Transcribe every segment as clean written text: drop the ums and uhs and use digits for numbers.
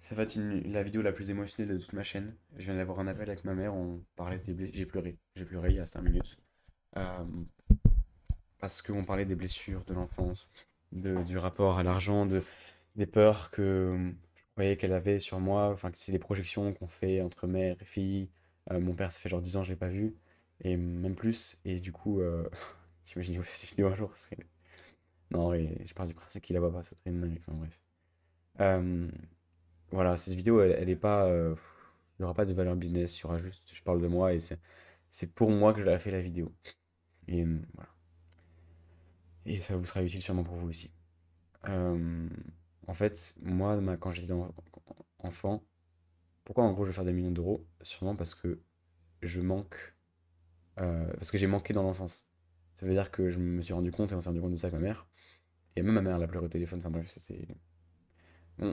Ça va être la vidéo la plus émotionnelle de toute ma chaîne. Je viens d'avoir un appel avec ma mère, on parlait des blessures. J'ai pleuré. J'ai pleuré il y a 5 minutes. Euh, Parce qu'on parlait des blessures de l'enfance, du rapport à l'argent, des peurs que je croyais qu'elle avait sur moi. Enfin, que c'est des projections qu'on fait entre mère et fille. Mon père, ça fait genre 10 ans, je l'ai pas vu. Et même plus. Et du coup, t'imagines cette vidéo un jour, ce serait... Non, et je pars du principe qu'il la voit pas, ça serait une dinguerie. Enfin, bref. Euh, Voilà, cette vidéo, elle est pas. Il n'y aura pas de valeur business, il y aura juste. Je parle de moi et c'est pour moi que j'ai fait la vidéo. Et voilà. Et ça vous sera utile sûrement pour vous aussi. Euh, En fait, moi, quand j'étais enfant, pourquoi en gros je vais faire des millions d'euros? Sûrement parce que je manque. Parce que j'ai manqué dans l'enfance. Ça veut dire que je me suis rendu compte et on s'est rendu compte de ça avec ma mère. Et même ma mère, elle a pleuré au téléphone. Enfin bref, c'est. J'ai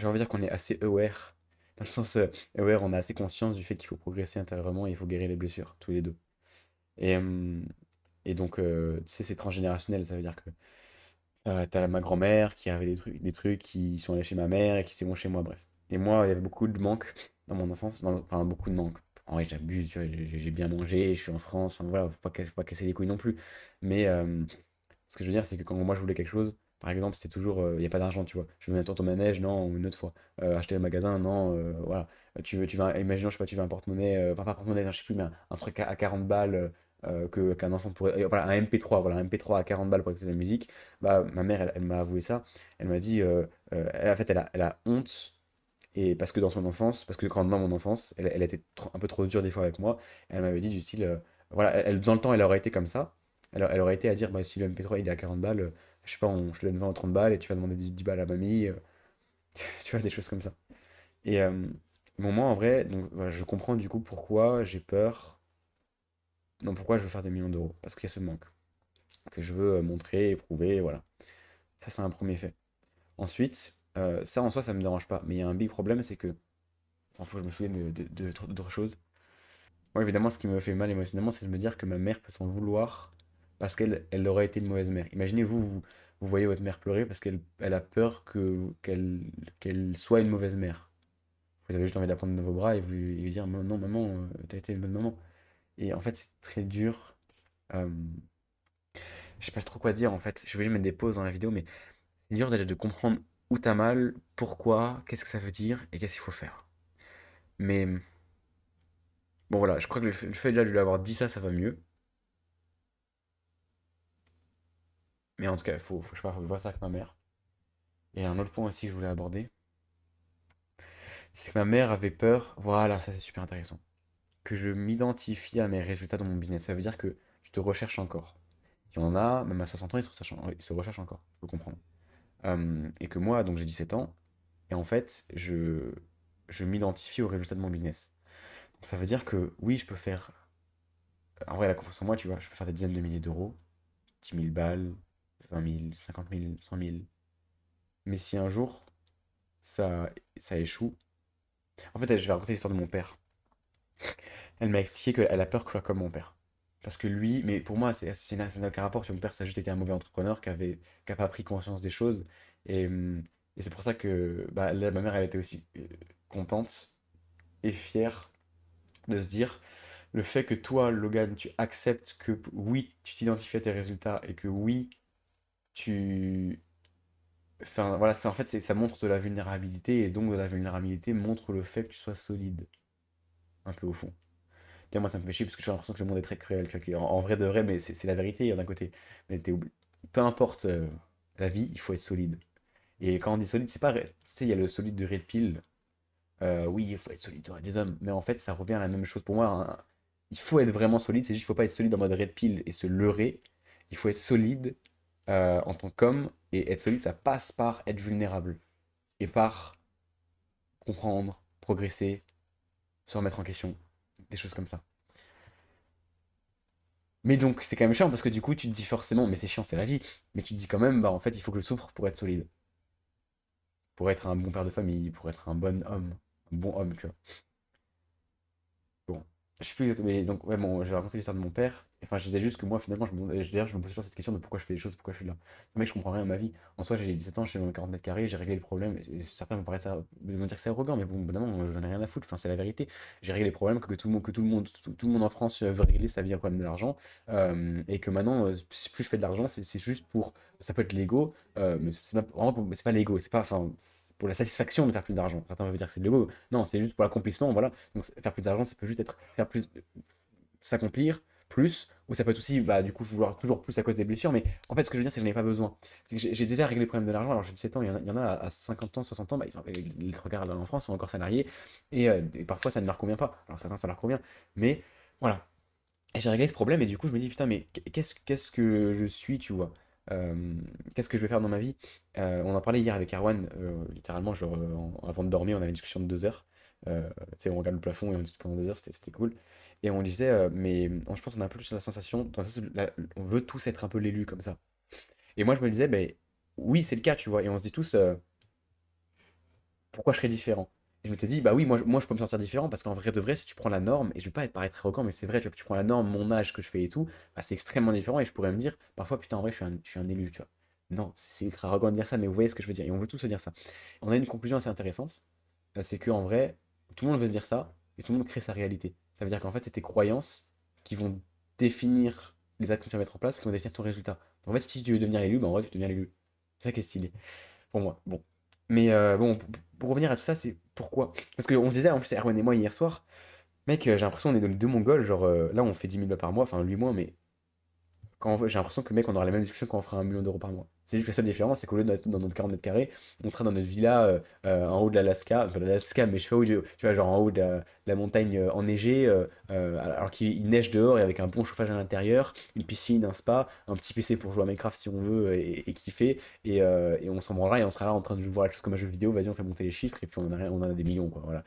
envie de dire qu'on est assez aware. Dans le sens aware, on a assez conscience du fait qu'il faut progresser intérieurement et il faut guérir les blessures, tous les deux. Et, euh, et donc, tu sais, c'est transgénérationnel. Ça veut dire que t'as ma grand-mère qui avait des trucs qui sont allés chez ma mère et qui vont chez moi, bref. Et moi, il y avait beaucoup de manques dans mon enfance. Enfin, beaucoup de manques. En vrai, j'abuse, tu vois, j'ai bien mangé, je suis en France. Enfin, voilà, faut pas casser les couilles non plus. Mais ce que je veux dire, c'est que quand moi je voulais quelque chose, par exemple, c'était toujours, il n'y a pas d'argent, tu vois. Je veux un tour au manège, non, ou une autre fois. Acheter au magasin, non, voilà. Imaginons, je sais pas, tu veux un porte-monnaie, enfin pas porte-monnaie, non, je sais plus, mais un truc à 40 balles qu'un enfant pourrait. Voilà, un MP3, voilà, un MP3 à 40 balles pour écouter de la musique. Bah, ma mère, elle m'a avoué ça. Elle m'a dit, en fait, elle a honte. Et parce que dans son enfance, parce que quand dans mon enfance, elle était un peu trop dure des fois avec moi, elle m'avait dit du style, voilà, dans le temps, elle aurait été comme ça. Elle aurait été à dire, bah, si le MP3 il est à 40 balles, je sais pas, je te donne 20 ou 30 balles et tu vas demander 10 balles à mamie, tu vois, des choses comme ça. Et moi, en vrai, donc, voilà, je comprends du coup pourquoi j'ai peur, non, pourquoi je veux faire des millions d'euros. Parce qu'il y a ce manque que je veux montrer et prouver, voilà. Ça, c'est un premier fait. Ensuite, ça en soi, ça me dérange pas. Mais il y a un big problème, c'est que, il faut que je me souvienne d'autres choses. Moi, évidemment, ce qui me fait mal émotionnellement, c'est de me dire que ma mère peut s'en vouloir parce qu'elle aurait été une mauvaise mère. Imaginez, vous voyez votre mère pleurer parce qu'elle a peur qu'elle soit une mauvaise mère. Vous avez juste envie de la prendre dans vos bras et vous lui dire non, maman, t'as été une bonne maman. Et en fait, c'est très dur. Euh, je sais pas trop quoi dire en fait. Je suis obligé de mettre des pauses dans la vidéo, mais c'est dur déjà de comprendre où t'as mal, pourquoi, qu'est-ce que ça veut dire et qu'est-ce qu'il faut faire. Mais bon, voilà, je crois que le fait déjà de lui avoir dit ça, ça va mieux. Mais en tout cas, je sais pas, faut que je vois ça avec ma mère. Et un autre point aussi que je voulais aborder, c'est que ma mère avait peur, voilà, ça c'est super intéressant, que je m'identifie à mes résultats dans mon business. Ça veut dire que tu te recherches encore. Il y en a, même à 60 ans, ils se recherchent encore, faut comprendre. Et que moi, donc j'ai 17 ans, et en fait, je m'identifie aux résultats de mon business. Donc ça veut dire que oui, je peux faire, en vrai, la confiance en moi, tu vois, je peux faire des dizaines de milliers d'euros, 10 000 balles, 20 000, 50 000, 100 000. Mais si un jour, ça échoue, en fait, je vais raconter l'histoire de mon père. Elle m'a expliqué qu'elle a peur que je sois comme mon père. Parce que lui, mais pour moi, ça n'a aucun rapport. Mon père, ça a juste été un mauvais entrepreneur qui a pas pris conscience des choses. Et c'est pour ça que bah, là, ma mère, elle était aussi contente et fière de se dire le fait que toi, Logan, tu acceptes que oui, tu t'identifies à tes résultats et que oui, tu. Enfin, voilà, en fait, ça montre de la vulnérabilité et donc de la vulnérabilité montre le fait que tu sois solide, un peu au fond. Tiens, moi, ça me fait chier parce que j'ai l'impression que le monde est très cruel. Tu vois, en vrai de vrai, mais c'est la vérité d'un côté. Mais peu importe la vie, il faut être solide. Et quand on dit solide, c'est pas. Tu sais, il y a le solide de Red Pill. Oui, il faut être solide, il y aura des hommes. Mais en fait, ça revient à la même chose pour moi, hein. Il faut être vraiment solide. C'est juste qu'il faut pas être solide en mode Red Pill et se leurrer. Il faut être solide en tant qu'homme. Et être solide, ça passe par être vulnérable. Et par comprendre, progresser, se remettre en question. Des choses comme ça. Mais donc, c'est quand même chiant parce que du coup, tu te dis forcément, mais c'est chiant, c'est la vie. Mais tu te dis quand même, bah en fait, il faut que je souffre pour être solide. Pour être un bon père de famille, pour être un bon homme. Un bon homme, tu vois. Bon. Je sais plus exactement, mais donc, ouais, bon, je vais raconter l'histoire de mon père. Enfin, je disais juste que moi, finalement, d'ailleurs, je me pose toujours cette question de pourquoi je fais les choses, pourquoi je suis là. Le mec, je comprends rien à ma vie. En soi, j'ai 17 ans, je suis dans 40 mètres carrés, j'ai réglé le problème. Et certains vont paraître ça, vont dire que c'est arrogant, mais bon, évidemment, j'en ai rien à foutre. Enfin, c'est la vérité. J'ai réglé les problèmes que tout le monde en France veut régler sa vie, un problème de l'argent. Et que maintenant, plus je fais de l'argent, c'est juste pour. Ça peut être l'ego, mais c'est pas, vraiment mais c'est pas l'ego, c'est pas. Enfin, c'est pour la satisfaction de faire plus d'argent. Certains veulent dire que c'est de l'ego. Non, c'est juste pour l'accomplissement, voilà. Donc, faire plus d'argent, ça peut juste être faire plus, s'accomplir plus, ou ça peut être aussi, bah, du coup, vouloir toujours plus à cause des blessures. Mais en fait, ce que je veux dire, c'est que je n'ai pas besoin. C'est que j'ai déjà réglé le problème de l'argent. Alors, j'ai 17 ans, il y en a à 50 ans, 60 ans, bah, les trois quarts en France sont encore salariés, et parfois, ça ne leur convient pas. Alors, certains, ça leur convient. Mais voilà. Et j'ai réglé ce problème, et du coup, je me dis, putain, mais qu'est-ce que je suis, tu vois? Euh, Qu'est-ce que je vais faire dans ma vie? On en parlait hier avec Erwan, littéralement, genre, avant de dormir, on avait une discussion de 2 heures. Tu sais, on regarde le plafond et on discute pendant 2 heures, c'était cool. Et on disait, mais je pense qu'on a un peu plus la sensation, dans le sens où on veut tous être un peu l'élu comme ça. Et moi, je me disais, ben oui, c'est le cas, tu vois. Et on se dit tous, pourquoi je serais différent? Et je m'étais dit, bah oui, moi je peux me sentir différent parce qu'en vrai de vrai, si tu prends la norme, et je vais pas être paraître arrogant, mais c'est vrai, tu vois, tu prends la norme, mon âge, que je fais et tout, bah, c'est extrêmement différent et je pourrais me dire, parfois, putain, en vrai, je suis un élu, tu vois. Non, c'est ultra arrogant de dire ça, mais vous voyez ce que je veux dire. Et on veut tous se dire ça. On a une conclusion assez intéressante, c'est qu'en vrai, tout le monde veut se dire ça, et tout le monde crée sa réalité. Ça veut dire qu'en fait, c'est tes croyances qui vont définir les actes que tu vas mettre en place, qui vont définir ton résultat. En fait, si tu veux devenir l'élu, bah en vrai, tu deviens l'élu. C'est ça qui est stylé pour moi. Bon. Mais bon, pour revenir à tout ça, c'est pourquoi? Parce qu'on se disait, en plus, Erwan et moi, hier soir, mec, j'ai l'impression qu'on est dans les deux Mongols. Genre, là, on fait 10 000 balles par mois, enfin, lui, moins, mais j'ai l'impression que, mec, on aura les mêmes discussions quand on fera 1 million d'euros par mois. C'est juste que la seule différence, c'est qu'au lieu d'être dans notre 40 mètres carrés, on sera dans notre villa en haut de l'Alaska, enfin, de l'Alaska, mais je sais pas où, tu vois, genre en haut de la montagne enneigée, alors qu'il neige dehors et avec un bon chauffage à l'intérieur, une piscine, un spa, un petit PC pour jouer à Minecraft si on veut et kiffer, et on s'en branlera et on sera là en train de voir la chose comme un jeu vidéo, vas-y, on fait monter les chiffres et puis on en a des millions, quoi, voilà.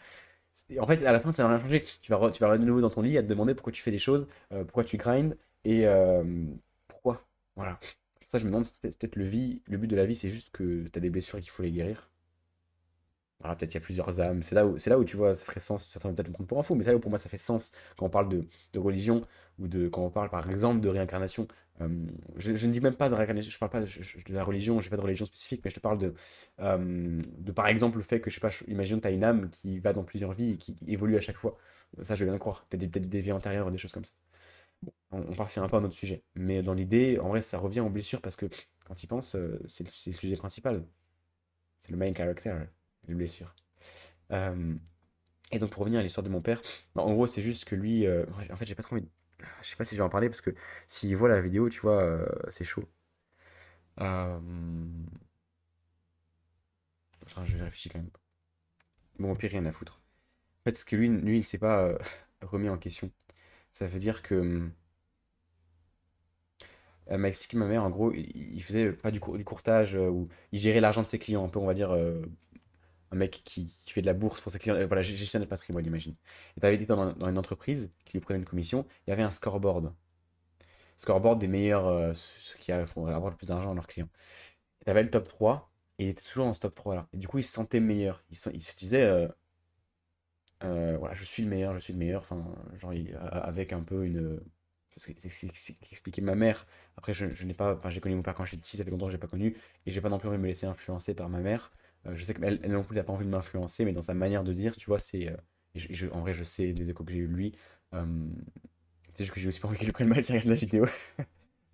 En fait, à la fin, ça va rien changer. Tu vas de nouveau dans ton lit à te demander pourquoi tu fais des choses, pourquoi tu grindes et pourquoi. Voilà. Pour ça, je me demande si peut-être le but de la vie, c'est juste que tu as des blessures et qu'il faut les guérir. Voilà, peut-être il y a plusieurs âmes. C'est là où tu vois, ça ferait sens. Certains vont peut-être me prendre pour un fou, mais c'est là où pour moi ça fait sens quand on parle de religion ou quand on parle par exemple de réincarnation. Euh, je ne dis même pas de réincarnation, je parle pas de la religion, je n'ai pas de religion spécifique, mais je te parle de par exemple le fait que, je sais pas, imagine tu as une âme qui va dans plusieurs vies et qui évolue à chaque fois. Ça, je veux bien le croire. Peut-être des vies antérieures, des choses comme ça. On part sur un peu un autre sujet. Mais dans l'idée, en vrai, ça revient aux blessures parce que quand il pense, c'est le sujet principal. C'est le main character, les blessures. Euh, et donc pour revenir à l'histoire de mon père, bah, en gros c'est juste que lui, ouais, en fait j'ai pas trop envie je sais pas si je vais en parler parce que s'il voit la vidéo, tu vois, c'est chaud. Euh, Attends, je réfléchis quand même. Bon, au pire, rien à foutre. En fait, ce que lui il s'est pas remis en question. Ça veut dire que elle m'a expliqué ma mère, en gros, il faisait pas du courtage, ou il gérait l'argent de ses clients, un peu, on va dire, un mec qui fait de la bourse pour ses clients, voilà, gestionnaire de patrimoine, imagine. Et tu avais été dans une entreprise qui lui prenait une commission, il y avait un scoreboard des meilleurs, ceux qui font avoir le plus d'argent à leurs clients. Et tu avais le top 3 et il était toujours dans ce top 3 là. Et du coup, il se sentait meilleur. Il se disait, voilà, je suis le meilleur, je suis le meilleur. Enfin, genre, avec un peu une. C'est ce qu'expliquait ma mère. Après, je n'ai pas. Enfin, j'ai connu mon père quand j'étais petit, ça fait longtemps que je l'ai pas connu. Et j'ai pas non plus envie de me laisser influencer par ma mère. Je sais qu'elle elle non plus n'a pas envie de m'influencer, mais dans sa manière de dire, tu vois, c'est. En vrai, je sais des échos que j'ai eu de lui. Euh, c'est juste que j'ai aussi pas envie qu'il le prenne mal s'il regarde la vidéo.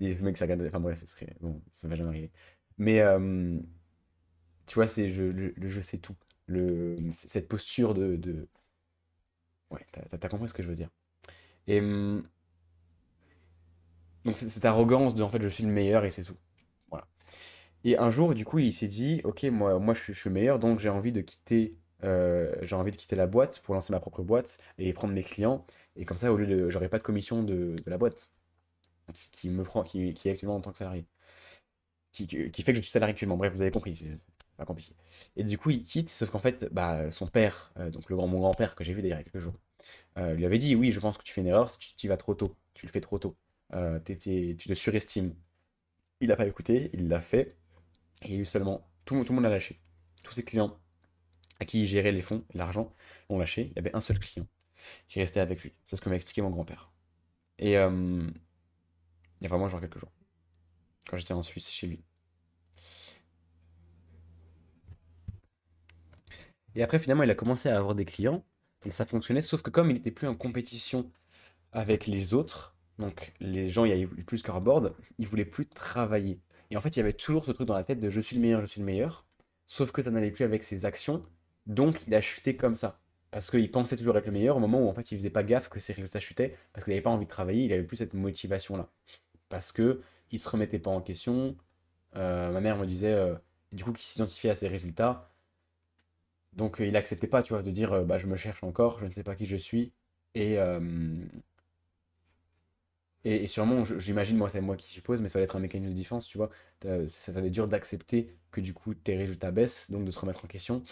Et le mec, ça regarde. Enfin, bref, ça serait. Bon, ça va jamais arriver. Mais, tu vois, c'est le je sais tout. Cette posture Ouais, t'as compris ce que je veux dire. Et donc, cette arrogance de en fait, je suis le meilleur et c'est tout. Voilà. Et un jour, du coup, il s'est dit, ok, moi je suis le meilleur, donc j'ai envie de quitter la boîte pour lancer ma propre boîte et prendre mes clients. Et comme ça, au lieu de, j'aurai pas de commission de la boîte qui me prend, qui est actuellement en tant que salarié. Qui fait que je suis salarié actuellement. Bref, vous avez compris, c'est pas compliqué. Et du coup, il quitte, sauf qu'en fait, bah, son père, donc mon grand-père que j'ai vu d'ailleurs il y a quelques jours, lui avait dit, oui, je pense que tu fais une erreur si tu y vas trop tôt, tu le fais trop tôt. Tu te surestimes. Il n'a pas écouté, il l'a fait, et il y a eu seulement, tout le monde l'a lâché. Tous ses clients à qui il gérait les fonds, l'argent, ont lâché, il y avait un seul client. qui restait avec lui. C'est ce que m'a expliqué mon grand-père. Et il y a vraiment genre quelques jours, quand j'étais en Suisse chez lui. Et après, finalement, il a commencé à avoir des clients, donc ça fonctionnait, sauf que comme il n'était plus en compétition avec les autres, donc les gens, il y avait plus scoreboard, il voulait plus travailler. Et en fait, il y avait toujours ce truc dans la tête de je suis le meilleur, je suis le meilleur, sauf que ça n'allait plus avec ses actions, donc il a chuté comme ça. Parce qu'il pensait toujours être le meilleur au moment où en fait il faisait pas gaffe que ses résultats chutaient, parce qu'il n'avait pas envie de travailler, il avait plus cette motivation-là. Parce que il se remettait pas en question. Ma mère me disait, du coup, qu'il s'identifiait à ses résultats, donc il acceptait pas, tu vois, de dire bah je me cherche encore, je ne sais pas qui je suis. Et, et sûrement, j'imagine, moi, c'est moi qui suppose, mais ça va être un mécanisme de défense, tu vois. Ça va être dur d'accepter que du coup tes résultats baissent, donc de se remettre en question.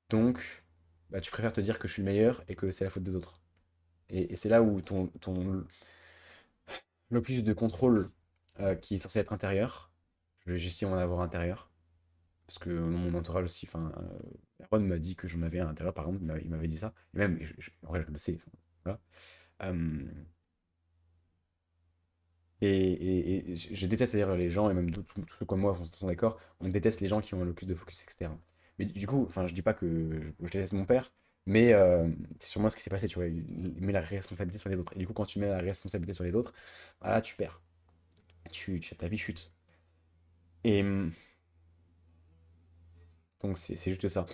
Donc, bah, tu préfères te dire que je suis le meilleur et que c'est la faute des autres. Et c'est là où ton locus de contrôle qui est censé être intérieur, j'estime en avoir intérieur, parce que dans mon entourage aussi, enfin, Aaron m'a dit que j'en avais un à l'intérieur, par exemple, il m'avait dit ça, et même, en vrai, je le sais, enfin, voilà. Euh, et je déteste d'ailleurs les gens, et même tous ceux comme moi sont d'accord, on déteste les gens qui ont un locus de focus externe. Mais du coup, enfin, je dis pas que je déteste mon père, mais c'est sûrement ce qui s'est passé, tu vois, il met la responsabilité sur les autres. Et du coup, quand tu mets la responsabilité sur les autres, voilà, tu perds. Ta vie chute. Et donc, c'est juste ça.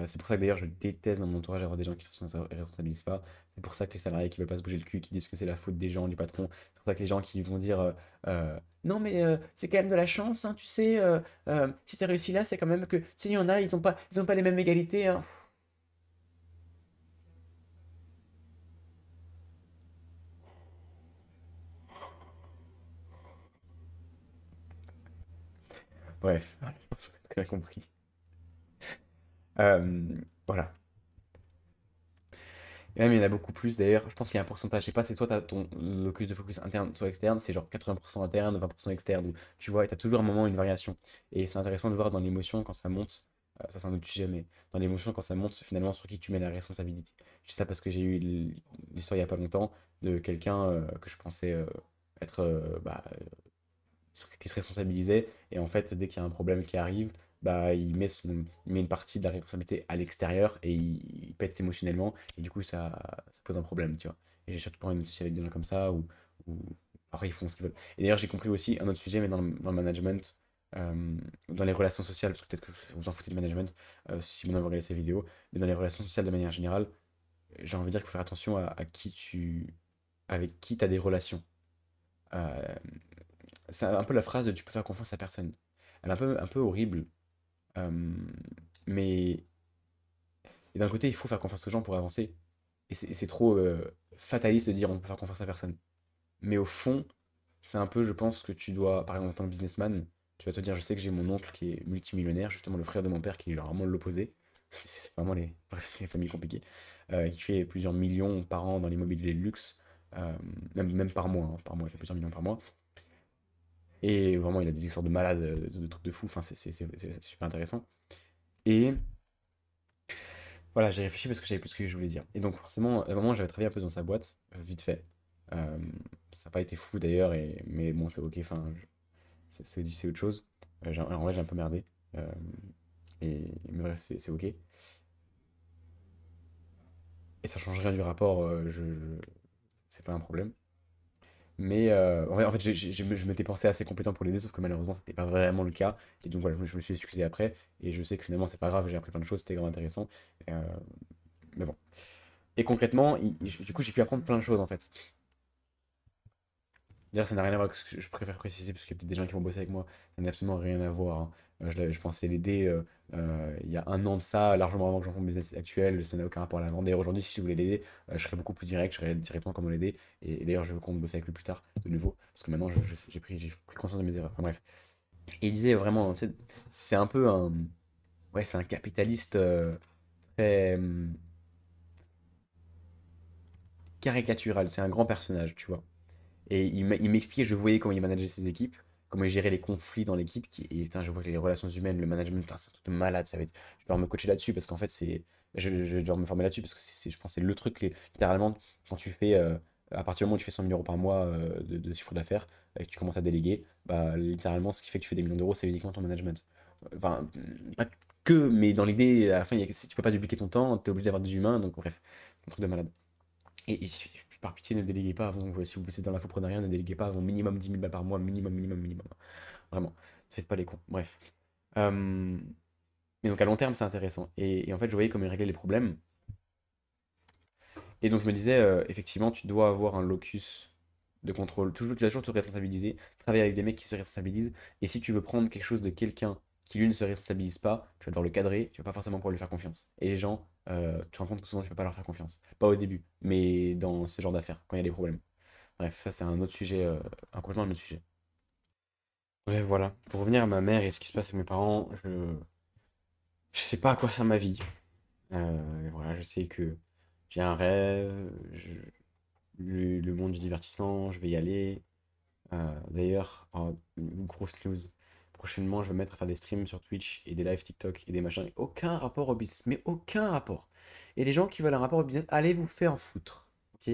C'est pour ça que d'ailleurs, je déteste dans mon entourage avoir des gens qui ne se responsabilisent pas. C'est pour ça que les salariés qui veulent pas se bouger le cul, qui disent que c'est la faute des gens, du patron. C'est pour ça que les gens qui vont dire non, mais c'est quand même de la chance, hein, tu sais. Si tu as réussi là, c'est quand même que. Tu sais, il y en a, ils ont pas les mêmes égalités, hein. Bref, je pense que tu as compris. Voilà. Et même, il y en a beaucoup plus d'ailleurs. Je pense qu'il y a un pourcentage. Je sais pas, c'est soit tu as ton locus de focus interne, soit externe. C'est genre 80% interne, 20% externe. Ou, tu vois, et tu as toujours un moment une variation. Et c'est intéressant de voir dans l'émotion quand ça monte. Ça, c'est un autre sujet, mais dans l'émotion quand ça monte, finalement, sur qui tu mets la responsabilité. Je dis ça parce que j'ai eu l'histoire il y a pas longtemps de quelqu'un que je pensais être qui se responsabilisait. Et en fait, dès qu'il y a un problème qui arrive, bah, il met une partie de la responsabilité à l'extérieur et il pète émotionnellement. Et du coup, ça pose un problème, tu vois. Et j'ai surtout pas envie de m'associer avec des gens comme ça ou après, ils font ce qu'ils veulent. Et d'ailleurs, j'ai compris aussi un autre sujet, mais dans le management, dans les relations sociales, parce que peut-être que vous en foutez du management, si maintenant vous regardez ces vidéos, mais dans les relations sociales de manière générale, j'ai envie de dire qu'il faut faire attention à qui avec qui tu as des relations. Euh, c'est un peu la phrase de tu peux faire confiance à personne. Elle est un peu horrible, euh, mais d'un côté, il faut faire confiance aux gens pour avancer. Et c'est trop fataliste de dire on peut faire confiance à personne. Mais au fond, c'est un peu, je pense, que tu dois, par exemple, en tant que businessman, tu vas te dire, je sais que j'ai mon oncle qui est multimillionnaire, justement le frère de mon père qui est vraiment l'opposé. C'est vraiment les, bref, c'est une famille compliquée, qui fait plusieurs millions par an dans l'immobilier de luxe, euh, même par mois, hein, par mois, il fait plusieurs millions par mois. Et vraiment, il a des histoires de malades, de trucs de fous. Enfin, c'est super intéressant. Et voilà, j'ai réfléchi parce que je savais plus ce que je voulais dire. Et donc, forcément, à un moment, j'avais travaillé un peu dans sa boîte, vite fait. Euh, Ça n'a pas été fou d'ailleurs, mais bon, c'est ok. Enfin, c'est autre chose. En vrai, j'ai un peu merdé. Euh, mais bref, c'est ok. Et ça change rien du rapport, c'est pas un problème. Mais en fait, je m'étais pensé assez compétent pour l'aider, sauf que malheureusement, c'était pas vraiment le cas. Et donc voilà, je me suis excusé après. Et je sais que finalement, c'est pas grave, j'ai appris plein de choses, c'était grave intéressant. Euh, mais bon. Et concrètement, du coup, j'ai pu apprendre plein de choses en fait. D'ailleurs, ça n'a rien à voir avec ce que je préfère préciser, parce qu'il y a peut-être des gens qui vont bosser avec moi. Ça n'a absolument rien à voir, hein. Je pensais l'aider il y a un an de ça, largement avant que j'en fasse mon business actuel. Ça n'a aucun rapport à la vente. D'ailleurs, aujourd'hui, si je voulais l'aider, je serais beaucoup plus direct, je serais directement comment l'aider. Et d'ailleurs, je compte bosser avec lui plus tard, de nouveau, parce que maintenant, j'ai pris conscience de mes erreurs. Enfin bref. Et il disait vraiment, tu sais, c'est un peu un. Ouais, c'est un capitaliste très caricatural. C'est un grand personnage, tu vois. Et il m'expliquait, je voyais comment il manageait ses équipes. comment gérer les conflits dans l'équipe. Et putain, je vois que les relations humaines, le management, putain, c'est un truc de malade. Ça va être... Je vais devoir me coacher là-dessus parce qu'en fait, je vais devoir me former là-dessus parce que je pense que c'est le truc, littéralement, quand tu fais. À partir du moment où tu fais 100 000 euros par mois de chiffre d'affaires et que tu commences à déléguer, bah, littéralement, ce qui fait que tu fais des millions d'euros, c'est uniquement ton management. Enfin, pas que, mais dans l'idée, à la fin, si tu peux pas dupliquer ton temps, tu es obligé d'avoir des humains, donc bref, un truc de malade. Et par pitié, ne déléguez pas avant, si vous êtes dans l'infoprenariat, ne déléguez pas avant minimum 10 000 balles par mois, minimum, minimum, minimum. Vraiment, ne faites pas les cons. Bref. Euh, mais donc à long terme, c'est intéressant. Et en fait, je voyais comment il réglait les problèmes. Et donc je me disais, effectivement, tu dois avoir un locus de contrôle. Toujours, tu dois toujours te responsabiliser, travailler avec des mecs qui se responsabilisent. Et si tu veux prendre quelque chose de quelqu'un qui lui ne se responsabilise pas, tu vas devoir le cadrer, tu vas pas forcément pouvoir lui faire confiance. Et les gens, tu te rends compte que souvent tu peux pas leur faire confiance. Pas au début, mais dans ce genre d'affaires, quand il y a des problèmes. Bref, ça c'est un autre sujet, complètement un autre sujet. Bref, voilà. Pour revenir à ma mère et ce qui se passe avec mes parents, je sais pas à quoi sert ma vie. Voilà, je sais que j'ai un rêve, le monde du divertissement, je vais y aller. D'ailleurs, une grosse news. Prochainement, je vais me mettre à faire des streams sur Twitch et des lives TikTok et des machins. Aucun rapport au business, mais aucun rapport. Et les gens qui veulent un rapport au business, allez vous faire foutre. Ok.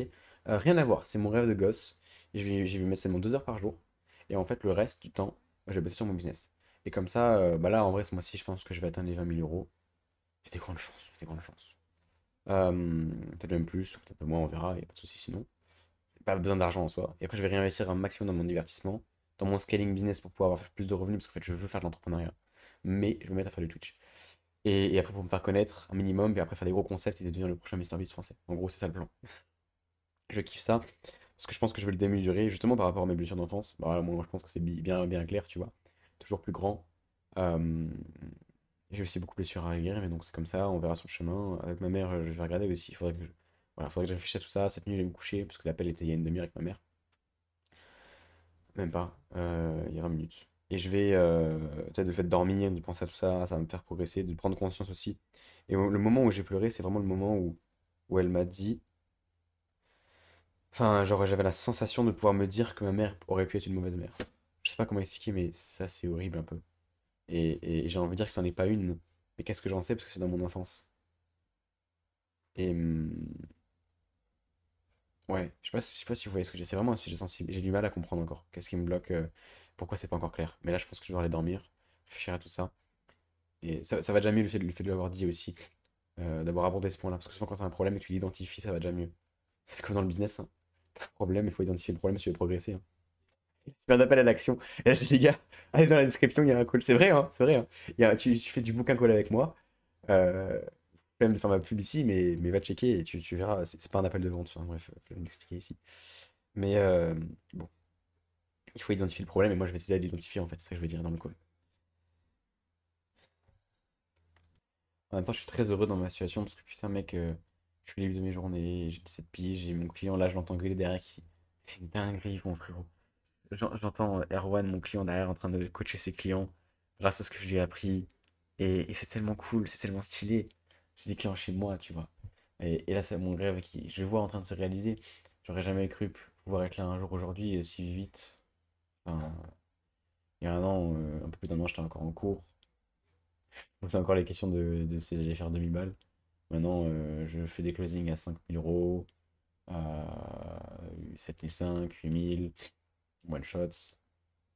Rien à voir, c'est mon rêve de gosse. Et je vais mettre seulement 2 heures par jour. Et en fait, le reste du temps, je vais bosser sur mon business. Et comme ça, bah là, en vrai, ce mois-ci, je pense que je vais atteindre les 20 000 euros. Il y a des grandes chances, il y a des grandes chances. Peut-être même plus, peut-être moins, on verra, il n'y a pas de souci sinon. Pas besoin d'argent en soi. Et après, je vais réinvestir un maximum dans mon divertissement, dans mon scaling business pour pouvoir avoir plus de revenus, parce qu'en fait, je veux faire de l'entrepreneuriat. Mais je vais me mettre à faire du Twitch. Et après, pour me faire connaître un minimum, puis après faire des gros concepts et devenir le prochain MrBeast français. En gros, c'est ça le plan. Je kiffe ça, parce que je pense que je vais le démesurer, justement par rapport à mes blessures d'enfance. Bah, moi, je pense que c'est bien, bien clair, tu vois. Toujours plus grand. Euh, j'ai aussi beaucoup de blessures à guérir, mais donc c'est comme ça, on verra sur le chemin. Avec ma mère, je vais regarder aussi. Voilà, faudrait que je réfléchisse à tout ça. Cette nuit, je vais me coucher, parce que l'appel était il y a une demi-heure avec ma mère. Même pas, il y a 20 minutes. Et je vais, peut-être le fait de dormir, de penser à tout ça, ça va me faire progresser, de prendre conscience aussi. Et le moment où j'ai pleuré, c'est vraiment le moment où elle m'a dit, enfin, genre j'avais la sensation de pouvoir me dire que ma mère aurait pu être une mauvaise mère. Je sais pas comment expliquer, mais ça c'est horrible un peu. Et j'ai envie de dire que c'en est pas une, mais qu'est-ce que j'en sais parce que c'est dans mon enfance. Et ouais, je sais pas si vous voyez ce que j'ai. C'est vraiment un sujet sensible. J'ai du mal à comprendre encore. Qu'est-ce qui me bloque, pourquoi c'est pas encore clair. Mais là, je pense que je vais aller dormir, réfléchir à tout ça. Et ça va déjà mieux le fait de l'avoir dit aussi, d'avoir abordé ce point-là. Parce que souvent, quand t'as un problème et que tu l'identifies, ça va déjà mieux. C'est comme dans le business, hein. T'as un problème, il faut identifier le problème si tu veux progresser, hein. Tu fais un appel à l'action. Et là, je dis, les gars, allez dans la description, il y a un call. C'est vrai, hein, c'est vrai, hein. Tu fais du bouquin call avec moi. Euh, Même de faire ma pub ici, mais va checker et tu verras. C'est pas un appel de vente. Enfin, bref, je vais l'expliquer ici. Mais bon, il faut identifier le problème et moi, je vais t'aider à l'identifier en fait. C'est ça que je veux dire dans le call. En même temps, je suis très heureux dans ma situation parce que putain, mec, je suis libre de mes journées, j'ai 17 piges, j'ai mon client là, je l'entends gueuler derrière qui. C'est une dinguerie, mon frérot. J'entends Erwan, mon client derrière, en train de coacher ses clients grâce à ce que je lui ai appris. Et c'est tellement cool, c'est tellement stylé. C'est des clients chez moi, tu vois. Et là, c'est mon rêve qui, je le vois en train de se réaliser. J'aurais jamais cru pouvoir être là un jour aujourd'hui, si vite. Enfin, il y a un an, un peu plus d'un an, j'étais encore en cours. Donc c'est encore les questions de si j'allais faire 2000 balles. Maintenant, je fais des closings à 5 000 euros, à 7 500, 8 000, one shots.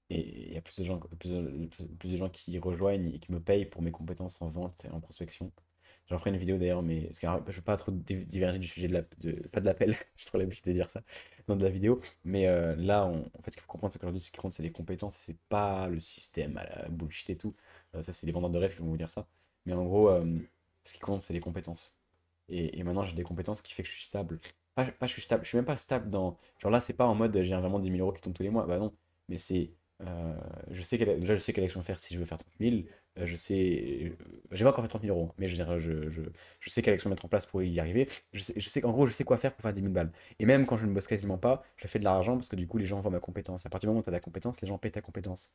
Et il y a plus de gens, plus de gens qui rejoignent et qui me payent pour mes compétences en vente et en prospection. J'en ferai une vidéo d'ailleurs, mais parce que, je ne veux pas trop diverger du sujet pas de l'appel, j'ai trop l'habitude de dire ça, dans de la vidéo. Mais là, en fait, ce qu'il faut comprendre, c'est qu'aujourd'hui, ce qui compte, c'est les compétences, c'est pas le système à la bullshit et tout. Ça, c'est les vendeurs de rêve qui vont vous dire ça. Mais en gros, ce qui compte, c'est les compétences. Et maintenant, j'ai des compétences qui fait que je suis stable. Je suis stable, je suis même pas stable dans. Genre là, c'est pas en mode j'ai vraiment 10 000 euros qui tombent tous les mois. Bah non. Mais c'est. Déjà, je sais quelle action faire si je veux faire 30 000. Je sais. J'ai pas encore fait 30 000 euros, hein, mais je veux dire, je sais quelle action mettre en place pour y arriver. En gros, je sais quoi faire pour faire 10 000 balles. Et même quand je ne bosse quasiment pas, je fais de l'argent parce que du coup, les gens voient ma compétence. À partir du moment où tu as de la compétence, les gens paient ta compétence.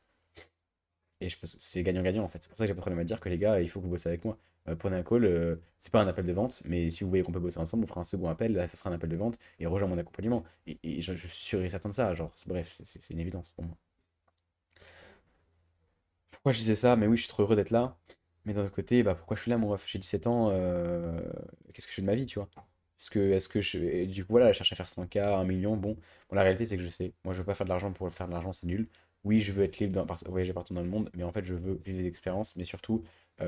Et je pense que c'est gagnant-gagnant en fait. C'est pour ça que j'ai pas de problème à dire que les gars, il faut que vous bossez avec moi. Prenez un call, c'est pas un appel de vente, mais si vous voyez qu'on peut bosser ensemble, on fera un second appel, là, ça sera un appel de vente et rejoins mon accompagnement. Et je suis sûr et certain de ça, genre, bref, c'est une évidence pour moi. pourquoi je disais ça? Mais oui, je suis trop heureux d'être là. Mais d'un autre côté, bah pourquoi je suis là, mon ref? J'ai 17 ans, qu'est-ce que je fais de ma vie, tu vois? Est-ce que je. Et du coup, voilà, je cherche à faire 100K, 1 million. Bon, la réalité, c'est que je sais. Moi, je veux pas faire de l'argent pour faire de l'argent, c'est nul. Oui, je veux être libre, voyager partout dans le monde, mais en fait, je veux vivre des expériences, mais surtout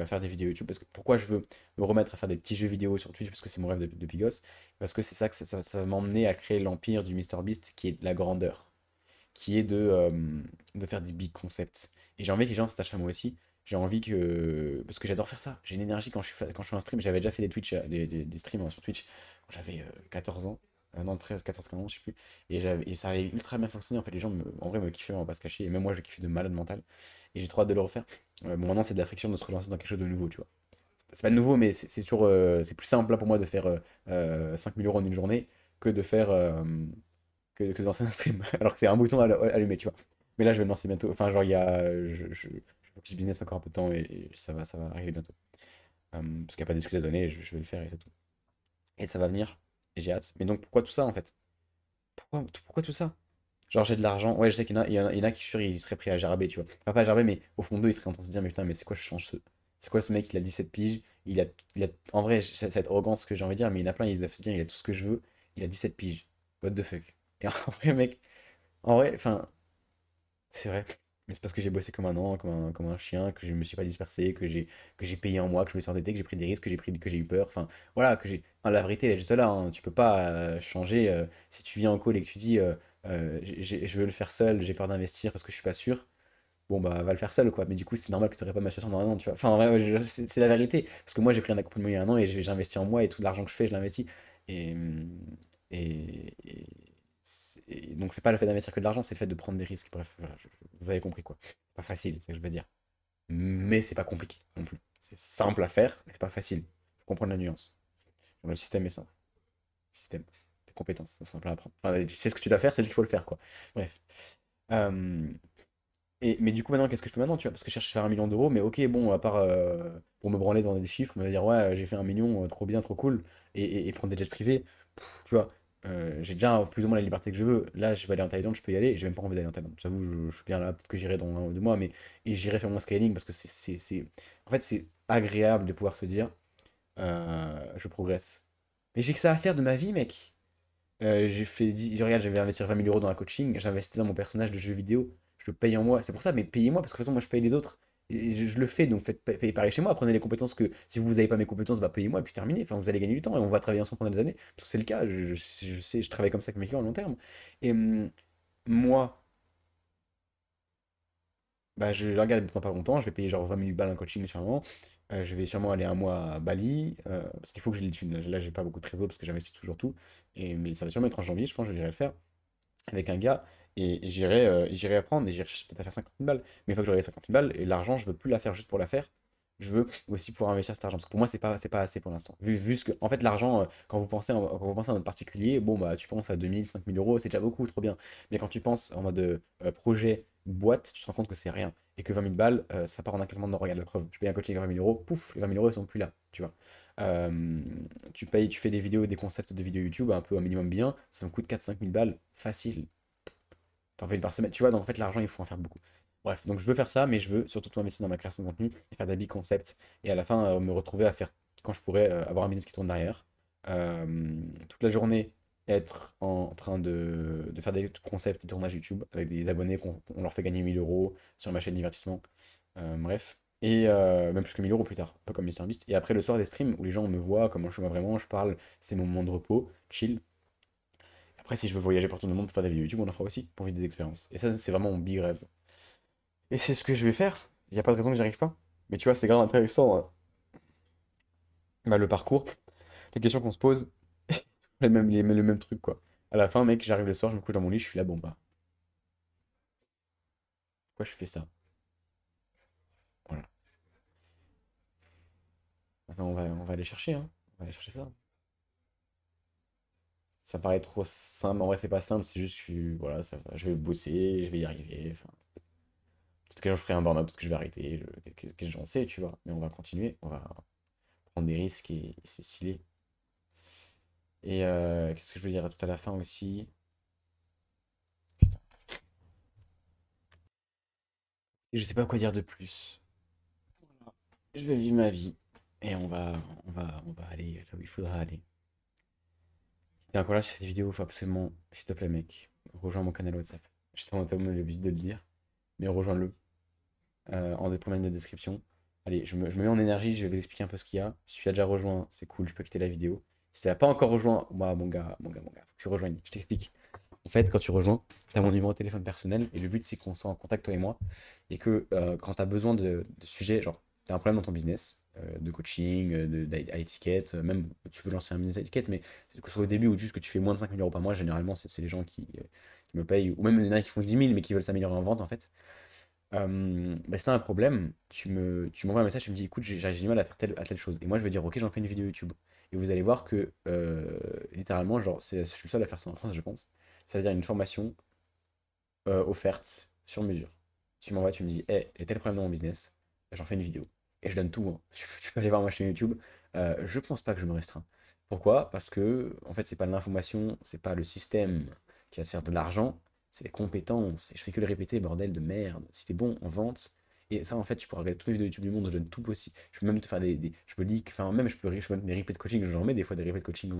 faire des vidéos YouTube. Parce que pourquoi je veux me remettre à faire des petits jeux vidéo sur Twitch, parce que c'est mon rêve depuis gosse. Parce que c'est ça que ça va m'emmener à créer l'empire du MrBeast, qui est de la grandeur, qui est de faire des big concepts. Et j'ai envie que les gens s'attachent à moi aussi. J'ai envie que. Parce que j'adore faire ça. J'ai une énergie quand je suis en stream. J'avais déjà fait des Twitch, des streams sur Twitch quand j'avais 14 ans. Non, 13, 14, 15 ans, je sais plus. Et ça avait ultra bien fonctionné. En fait, les gens, en vrai, me kiffaient, on va pas se cacher. Et même moi, je kiffais de malade mental. Et j'ai trop hâte de le refaire. Bon, maintenant, c'est de la friction de se relancer dans quelque chose de nouveau, tu vois. C'est pas nouveau, mais c'est toujours. C'est plus simple là pour moi de faire 5000 euros en une journée que de faire. Que dans un stream. Alors que c'est un bouton à allumer, tu vois. Mais là, je vais me lancer bientôt. Enfin, genre, il y a. Je focus business encore un peu de temps et ça va arriver bientôt. Parce qu'il n'y a pas d'excuse à donner, je vais le faire et c'est tout. Et ça va venir et j'ai hâte. Mais donc, pourquoi tout ça en fait? Pourquoi tout ça? Genre, j'ai de l'argent. Ouais, je sais qu'il y en a qui, je suis sûr, ils seraient prêts à gerber, tu vois. Enfin, pas à gerber, mais au fond d'eux, ils seraient en train de se dire, mais putain, mais c'est quoi, je change ce. C'est quoi ce mec, il a 17 piges, en vrai, c'est cette arrogance que j'ai envie de dire, mais il y en a plein, ils doivent se dire, il a tout ce que je veux, il a 17 piges. What the fuck? Et en vrai, mec, en vrai, enfin, c'est vrai. Mais c'est parce que j'ai bossé comme un an, comme un chien, que je me suis pas dispersé, que j'ai payé en moi, que je me suis endetté, que j'ai pris des risques, que j'ai eu peur. Enfin, voilà, enfin, la vérité, elle est juste là, hein. Tu peux pas changer. Si tu viens en call et que tu dis je veux le faire seul, j'ai peur d'investir parce que je suis pas sûr. Bon, bah, va le faire seul, quoi. Mais du coup, c'est normal que tu n'aurais pas ma situation dans un an, tu vois. Enfin, en vrai, ouais, c'est la vérité. Parce que moi, j'ai pris un accompagnement il y a un an et j'ai investi en moi et tout l'argent que je fais, je l'investis. Et, et donc, c'est pas le fait d'investir que de l'argent, c'est le fait de prendre des risques. Bref, voilà, vous avez compris, quoi. C'est pas facile, c'est ce que je veux dire. Mais c'est pas compliqué non plus. C'est simple à faire, mais c'est pas facile. Faut comprendre la nuance. Le système est simple. Système. Les compétences sont simples à apprendre. Enfin, tu sais ce que tu dois faire, c'est qu'il faut le faire, quoi. Bref. Euh, mais du coup, maintenant, qu'est-ce que je fais maintenant, tu vois? Parce que je cherche à faire 1 million d'euros, mais ok, bon, à part pour me branler dans des chiffres, me dire, ouais, j'ai fait 1 million, trop bien, trop cool, et prendre des jets privés, tu vois, j'ai déjà plus ou moins la liberté que je veux. Là, je vais aller en Thaïlande, je peux y aller, et j'ai même pas envie d'aller en Thaïlande. J'avoue, je suis bien là, peut-être que j'irai dans 1 ou 2 mois, mais et j'irai faire mon scaling parce que en fait, c'est agréable de pouvoir se dire, je progresse. Mais j'ai que ça à faire de ma vie, mec. Regarde, j'avais investi 20 000 euros dans un coaching, j'ai investi dans mon personnage de jeu vidéo, je le paye en moi. C'est pour ça, mais payez-moi, parce que de toute façon, moi je paye les autres. Et je le fais, donc faites payer pareil chez moi, apprenez les compétences que si vous n'avez pas mes compétences, bah payez-moi, et puis terminé. Enfin, vous allez gagner du temps et on va travailler ensemble pendant des années. Parce que c'est le cas, je sais, je travaille comme ça avec mes clients à long terme. Et moi, bah, je regarde dans pas longtemps, je vais payer genre 20 000 balles un coaching sûrement. Je vais sûrement aller un mois à Bali, parce qu'il faut que j'ai les thunes. Là, j'ai pas beaucoup de trésor parce que j'investis toujours tout. Mais ça va sûrement être en janvier, je pense, je dirais le faire avec un gars et j'irai apprendre et j'irai peut-être à faire 50 000 balles. Mais une fois que j'aurai 50 000 balles, et l'argent, je veux plus la faire juste pour la faire. Je veux aussi pouvoir investir cet argent. Parce que pour moi, c'est pas assez pour l'instant. Vu ce que, en fait, l'argent, quand vous pensez en mode particulier, bon, bah, tu penses à 2000, 5000 euros, c'est déjà beaucoup, trop bien. Mais quand tu penses en mode projet, boîte, tu te rends compte que c'est rien. Et que 20 000 balles, ça part en un claquement de doigts. Regarde la preuve. Je paye un coaching à 20 000 euros, pouf, les 20 000 euros, ils sont plus là. Tu vois. Euh, tu fais des vidéos, des concepts de vidéos YouTube un peu un minimum bien, ça me coûte 4 5 000 balles, facile. T'en fais une par semaine, tu vois, donc en fait l'argent il faut en faire beaucoup. Bref, donc je veux faire ça, mais je veux surtout tout investir dans ma création de contenu et faire des big concepts et à la fin me retrouver à faire, quand je pourrais avoir un business qui tourne derrière, toute la journée être en train de faire des concepts, des tournages YouTube avec des abonnés qu'on leur fait gagner 1 000 euros sur ma chaîne de divertissement. Bref. Et même plus que 1 000 euros plus tard, pas comme MrBeast. Et après le soir des streams où les gens me voient, comment je suis moi vraiment, je parle, c'est mon moment de repos, chill. Après, si je veux voyager partout dans le monde pour faire des vidéos YouTube, on en fera aussi pour vivre des expériences. Et ça, c'est vraiment mon big rêve. Et c'est ce que je vais faire. Il n'y a pas de raison que j'y arrive pas. Mais tu vois, c'est grave intéressant, bah, le parcours, les questions qu'on se pose, le même truc, quoi. À la fin, mec, j'arrive le soir, je me couche dans mon lit, je suis là, bon, bah, pourquoi je fais ça? Voilà. Maintenant, on va aller chercher, hein. On va aller chercher ça. Ça paraît trop simple. En vrai, c'est pas simple, c'est juste que, voilà, je vais bosser, je vais y arriver. Enfin, peut-être qu'un jour je ferai un burn-out, peut-être que je vais arrêter, qu'est-ce que j'en sais, tu vois. Mais on va continuer, on va prendre des risques et c'est stylé. Et qu'est-ce que je veux dire tout à la fin aussi? Et je sais pas quoi dire de plus. Je vais vivre ma vie et on va aller là où il faudra aller. Si t'es encore là sur cette vidéo, faut absolument, s'il te plaît, mec, rejoins mon canal WhatsApp. Je t'ai tellement l'habitude de le dire, mais rejoins-le en première de description. Allez, je me mets en énergie, je vais vous expliquer un peu ce qu'il y a. Si tu as déjà rejoint, c'est cool, je peux quitter la vidéo. Si tu n'as pas encore rejoint, moi, faut que tu rejoignes. Je t'explique. En fait, quand tu rejoins, tu as mon numéro de téléphone personnel et le but, c'est qu'on soit en contact, toi et moi, et que quand tu as besoin de sujets, genre, tu as un problème dans ton business, de coaching, à étiquette, même tu veux lancer un business à étiquette, mais que ce soit au début ou juste que tu fais moins de 5 000 € par mois, généralement, c'est les gens qui me payent, ou même les gens qui font 10 000 mais qui veulent s'améliorer en vente, en fait. Bah, si t'as un problème, tu m'envoies un message, tu me dis écoute, j'ai du mal à faire telle chose. Et moi, je vais dire ok, j'en fais une vidéo YouTube. Et vous allez voir que littéralement, genre, je suis le seul à faire ça en France, je pense. Ça veut dire une formation offerte sur mesure. Tu m'envoies, tu me dis hey, j'ai tel problème dans mon business, j'en fais une vidéo. Et je donne tout, hein. Tu peux aller voir ma chaîne YouTube. Je pense pas que je me restreins. Pourquoi? Parce que, en fait, c'est pas l'information, c'est pas le système qui va te faire de l'argent, c'est les compétences. Et je fais que le répéter, bordel de merde. Si t'es bon en vente, et ça, en fait, tu pourras regarder toutes les vidéos YouTube du monde, je donne tout possible. Je peux même te faire je peux dire, enfin, même, je peux mettre mes replays de coaching, j'en mets des fois des replays de coaching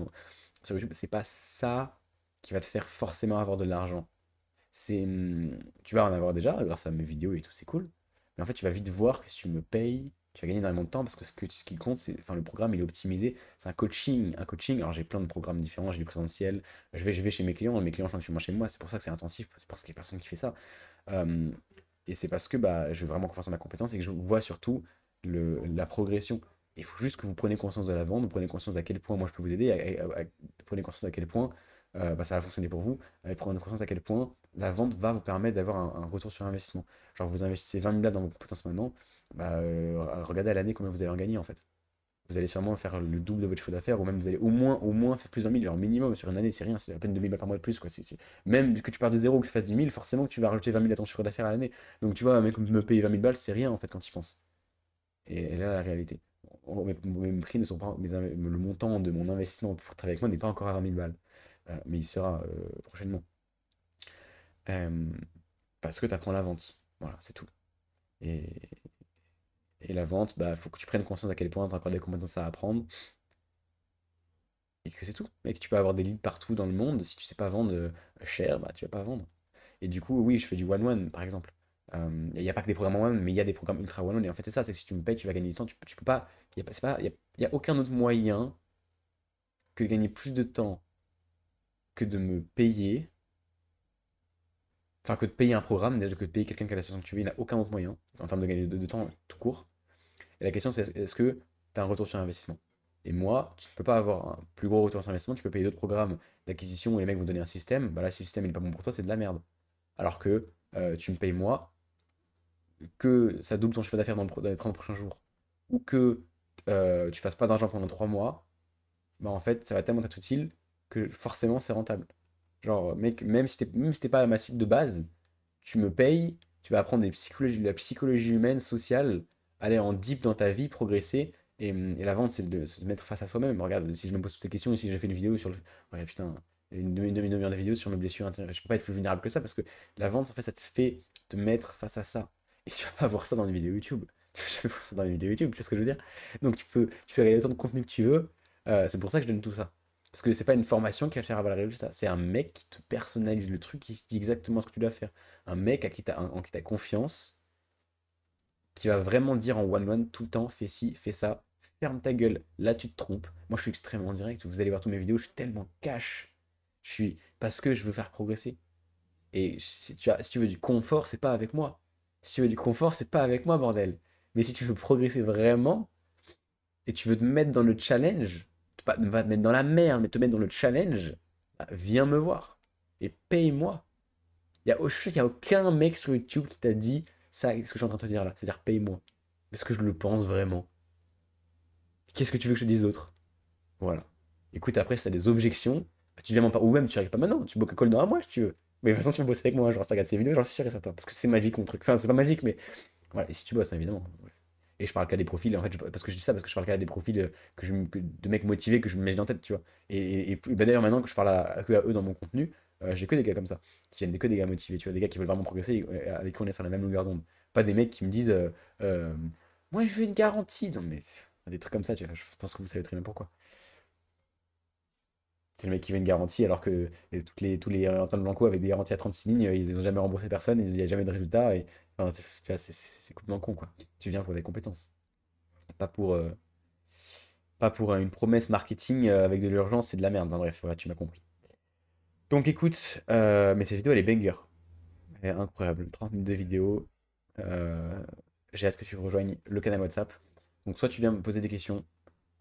sur YouTube. C'est pas ça qui va te faire forcément avoir de l'argent. Tu vas en avoir déjà grâce à mes vidéos et tout, c'est cool. Mais en fait, tu vas vite voir que si tu me payes, tu vas gagner énormément de temps parce que ce qui compte, c'est, enfin, le programme, il est optimisé. C'est un coaching. Un coaching, alors j'ai plein de programmes différents, j'ai du présentiel. Je vais chez mes clients chantent chez moi. C'est pour ça que c'est intensif, c'est parce qu'il n'y a personne qui fait ça. Euh, et c'est parce que bah, je veux vraiment confiance en ma compétence et que je vois surtout la progression. Il faut juste que vous preniez conscience de la vente, vous prenez conscience d'à quel point moi je peux vous aider, vous prenez conscience à quel point bah, ça va fonctionner pour vous, et prenez conscience à quel point la vente va vous permettre d'avoir un retour sur investissement. Genre vous investissez 20 000 là dans vos compétences maintenant, bah, regardez à l'année combien vous allez en gagner en fait. Vous allez sûrement faire le double de votre chiffre d'affaires, ou même vous allez au moins faire plus de 1000, genre minimum sur une année, c'est rien, c'est à peine 2 000 balles par mois de plus, quoi. Même que tu pars de zéro ou que tu fasses 10 000, forcément que tu vas rajouter 20 000 à ton chiffre d'affaires à l'année. Donc tu vois, mec, me payer 20 000 balles, c'est rien en fait quand tu y penses. Et là, la réalité. Mes prix ne sont pas. Le montant de mon investissement pour travailler avec moi n'est pas encore à 20 000 balles. Mais il sera prochainement. Euh, Parce que tu apprends la vente. Voilà, c'est tout. Et, et la vente, bah, faut que tu prennes conscience à quel point tu as encore des compétences à apprendre. Et que c'est tout. Et que tu peux avoir des leads partout dans le monde. Si tu sais pas vendre cher, bah, tu vas pas vendre. Et du coup, oui, je fais du one-one, par exemple. Il n'y a pas que des programmes one-one, mais il y a des programmes ultra one-one. Et en fait, c'est ça, c'est que si tu me payes, tu vas gagner du temps. Tu peux pas. Il n'y a, pas- c'est pas, y a aucun autre moyen que de gagner plus de temps que de me payer. Enfin, que de payer un programme, déjà que de payer quelqu'un qui a la situation que tu veux. Il n'y a aucun autre moyen, en termes de gagner de temps tout court. Et la question, c'est est-ce que tu as un retour sur investissement? Et moi, tu ne peux pas avoir un plus gros retour sur investissement. Tu peux payer d'autres programmes d'acquisition où les mecs vont donner un système. Bah là, si le système n'est pas bon pour toi, c'est de la merde. Alors que tu me payes moi, que ça double ton chiffre d'affaires dans les 30 prochains jours, ou que tu fasses pas d'argent pendant 3 mois, bah en fait, ça va tellement être utile que forcément c'est rentable. Genre, mec, même si t'es pas à ma cible de base, tu me payes, tu vas apprendre la psychologie humaine, sociale, aller en deep dans ta vie, progresser. Et la vente, c'est de se mettre face à soi-même. Regarde, si je me pose toutes ces questions, ici j'ai fait une vidéo sur le. Ouais, putain, une demi-heure de vidéo sur mes blessures intérieures. Je peux pas être plus vulnérable que ça parce que la vente, en fait, ça te fait te mettre face à ça. Et tu vas pas voir ça dans une vidéo YouTube. Tu vas jamais voir ça dans une vidéo YouTube, tu vois ce que je veux dire? Donc tu peux regarder autant de contenu que tu veux. C'est pour ça que je donne tout ça. Parce que c'est pas une formation qui va te faire avaler le résultat. C'est un mec qui te personnalise le truc, qui te dit exactement ce que tu dois faire. Un mec en qui t'as confiance, qui va vraiment dire en one-one tout le temps, fais ci, fais ça, ferme ta gueule. Là, tu te trompes. Moi, je suis extrêmement direct. Vous allez voir toutes mes vidéos, je suis tellement cash. Je suis. Parce que je veux faire progresser. Et si tu veux du confort, c'est pas avec moi. Si tu veux du confort, c'est pas avec moi, bordel. Mais si tu veux progresser vraiment, et tu veux te mettre dans le challenge, pas, ne pas te mettre dans la merde, mais te mettre dans le challenge, bah, viens me voir. Et paye-moi. Je sais qu'il n'y a aucun mec sur YouTube qui t'a dit ça, ce que je suis en train de te dire là. C'est-à-dire paye-moi. Parce que je le pense vraiment. Qu'est-ce que tu veux que je te dise d'autre? Voilà. Écoute, après, si t'as des objections, bah, tu viens m'en parler. Ou même, tu arrives pas maintenant. Tu book call dans un mois si tu veux. Mais de toute façon, tu vas bosser avec moi. Genre, si tu regardes ces vidéos, j'en suis sûr et certain. Parce que c'est magique mon truc. Enfin, c'est pas magique, mais voilà. Et si tu bosses, hein, évidemment. Ouais. Et je parle qu'à des profils. En fait, parce que je dis ça, parce que je parle qu'à des profils de mecs motivés que je me mets en tête, tu vois. Bah, d'ailleurs, maintenant que je parle que à eux dans mon contenu, j'ai que des gars comme ça. Qui viennent que des gars motivés, tu vois. Des gars qui veulent vraiment progresser, avec qui on est sur la même longueur d'onde. Pas des mecs qui me disent euh, moi je veux une garantie. Non mais des trucs comme ça, tu vois, je pense que vous savez très bien pourquoi. C'est le mec qui veut une garantie alors que tous les Antoine Blanco avec des garanties à 36 lignes, ils n'ont jamais remboursé personne, il n'y a jamais de résultat. Et, enfin, tu vois, c'est complètement con quoi. Tu viens pour des compétences, pas pour, euh, pas pour une promesse marketing avec de l'urgence et de la merde. Enfin, bref, voilà, tu m'as compris. Donc écoute, mais cette vidéo elle est banger. Elle est incroyable. 30 minutes de vidéo. Euh, j'ai hâte que tu rejoignes le canal WhatsApp. Donc soit tu viens me poser des questions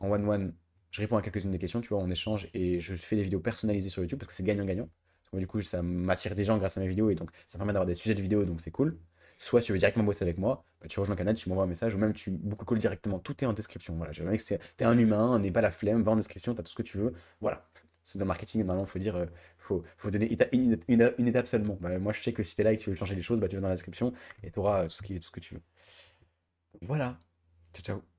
en one-one, je réponds à quelques-unes des questions, tu vois, on échange et je fais des vidéos personnalisées sur YouTube parce que c'est gagnant-gagnant. Parce que moi, du coup, ça m'attire des gens grâce à mes vidéos et donc ça permet d'avoir des sujets de vidéo, donc c'est cool. Soit si tu veux directement bosser avec moi, bah, tu rejoins le canal, tu m'envoies un message ou même tu beaucoup call directement, tout est en description. Voilà, j'ai que t'es un humain, n'aie pas la flemme, va en description, t'as tout ce que tu veux. Voilà. C'est dans le marketing, normalement, il faut dire, faut donner une étape seulement. Bah, moi, je sais que si t'es là et que tu veux changer les choses, bah, tu vas dans la description et tu auras tout ce que tu veux. Voilà. Ciao, ciao.